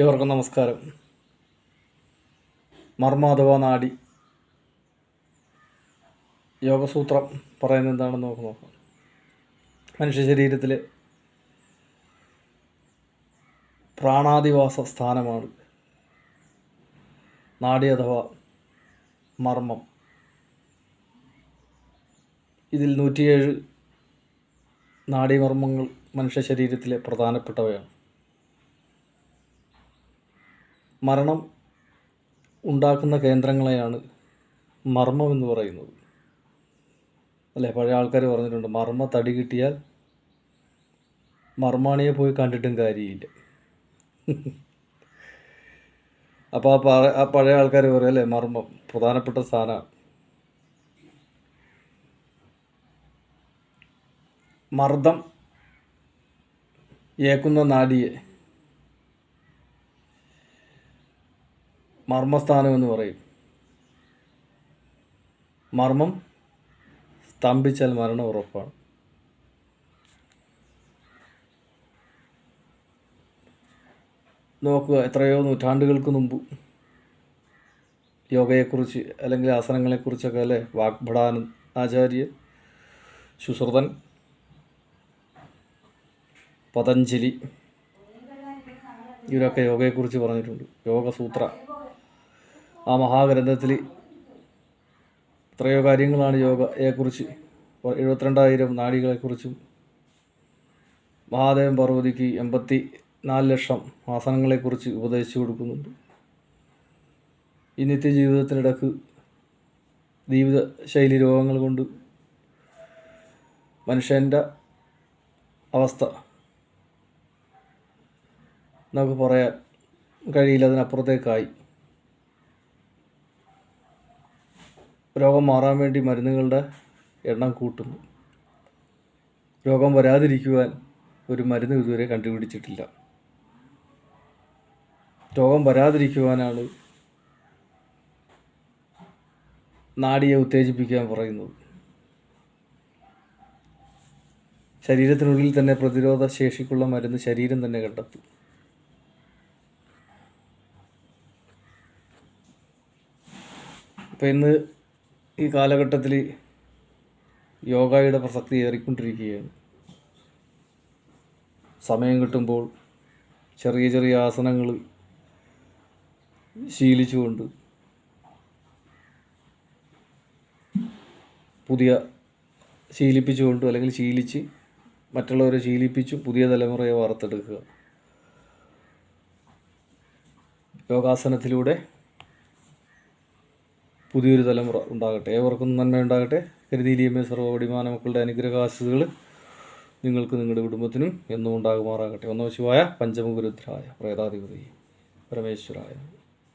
ഏവർക്കും നമസ്കാരം. മർമ്മ അഥവാ നാഡി യോഗസൂത്രം പറയുന്നത് എന്താണെന്ന് നോക്കാം. മനുഷ്യ ശരീരത്തിലെ പ്രാണാധിവാസ സ്ഥാനമാണ് നാഡി അഥവാ മർമ്മം. ഇതിൽ 107 നാഡീമർമ്മങ്ങൾ മനുഷ്യ ശരീരത്തിലെ പ്രധാനപ്പെട്ടവയാണ്. മരണം ഉണ്ടാക്കുന്ന കേന്ദ്രങ്ങളെയാണ് മർമ്മം എന്ന് പറയുന്നത്. അല്ലേ, പഴയ ആൾക്കാർ പറഞ്ഞിട്ടുണ്ട്, മർമ്മ തടി കിട്ടിയാൽ മർമാണിയെ പോയി കണ്ടിട്ടും കാര്യമില്ല. അപ്പോൾ ആ പഴയ ആൾക്കാർ പറയും, അല്ലേ, മർമ്മം പ്രധാനപ്പെട്ട സ്ഥാനമാണ്. മർദ്ദം ഏക്കുന്ന നാഡിയെ മർമ്മസ്ഥാനം എന്ന് പറയും. മർമ്മം സ്തംഭിച്ചാൽ മരണം ഉറപ്പാണ്. നോക്കുക, എത്രയോ നൂറ്റാണ്ടുകൾക്ക് മുമ്പ് യോഗയെക്കുറിച്ച് അല്ലെങ്കിൽ ആസനങ്ങളെക്കുറിച്ചൊക്കെ, അല്ലേ, വാഗ്ഭടാനൻ ആചാര്യൻ, സുശ്രുതൻ, പതഞ്ജലി, ഇവരൊക്കെ യോഗയെക്കുറിച്ച് പറഞ്ഞിട്ടുണ്ട്. യോഗസൂത്ര ആ മഹാഗ്രന്ഥത്തിൽ എത്രയോ കാര്യങ്ങളാണ് യോഗയെക്കുറിച്ച്. 72,000 നാഡികളെക്കുറിച്ചും മഹാദേവൻ പാർവതിക്ക് 84 ലക്ഷം ആസനങ്ങളെക്കുറിച്ച് ഉപദേശിച്ചു കൊടുക്കുന്നുണ്ട്. ഈ നിത്യജീവിതത്തിനിടക്ക് ജീവിതശൈലി രോഗങ്ങൾ കൊണ്ട് മനുഷ്യൻ്റെ അവസ്ഥ നമുക്ക് പറയാൻ കഴിയില്ല, അതിനപ്പുറത്തേക്കായി. രോഗം മാറാൻ വേണ്ടി മരുന്നുകളുടെ എണ്ണം കൂട്ടുന്നു. രോഗം വരാതിരിക്കുവാൻ ഒരു മരുന്ന് ഇതുവരെ കണ്ടുപിടിച്ചിട്ടില്ല. രോഗം വരാതിരിക്കുവാനാണ് നാഡിയെ ഉത്തേജിപ്പിക്കാൻ പറയുന്നത്. ശരീരത്തിനുള്ളിൽ തന്നെ പ്രതിരോധ ശേഷിക്കുള്ള മരുന്ന് ശരീരം തന്നെ കണ്ടെത്തും. അപ്പോൾ ഇന്ന് ഈ കാലഘട്ടത്തിൽ യോഗയുടെ പ്രസക്തി ഏറിക്കൊണ്ടിരിക്കുകയാണ്. സമയം കിട്ടുമ്പോൾ ചെറിയ ചെറിയ ആസനങ്ങൾ ശീലിച്ചുകൊണ്ട് ശീലിപ്പിച്ചുകൊണ്ട് അല്ലെങ്കിൽ ശീലിച്ച് മറ്റുള്ളവരെ ശീലിപ്പിച്ചും പുതിയ തലമുറയെ വാർത്തെടുക്കുക. യോഗാസനത്തിലൂടെ പുതിയൊരു തലമുറ ഉണ്ടാകട്ടെ. ഏവർക്കും നന്മയുണ്ടാകട്ടെ. കരുതിയിലിയമ്മേ സർവ്വപടിമാന മക്കളുടെ അനുഗ്രഹാശിസുകൾ നിങ്ങൾക്ക് നിങ്ങളുടെ കുടുംബത്തിനും എന്നും ഉണ്ടാകുമാറാകട്ടെ. ഒന്നോ ശിവായ പഞ്ചമുഖരുദ്രായ പ്രേതാധിപതി പരമേശ്വരായ.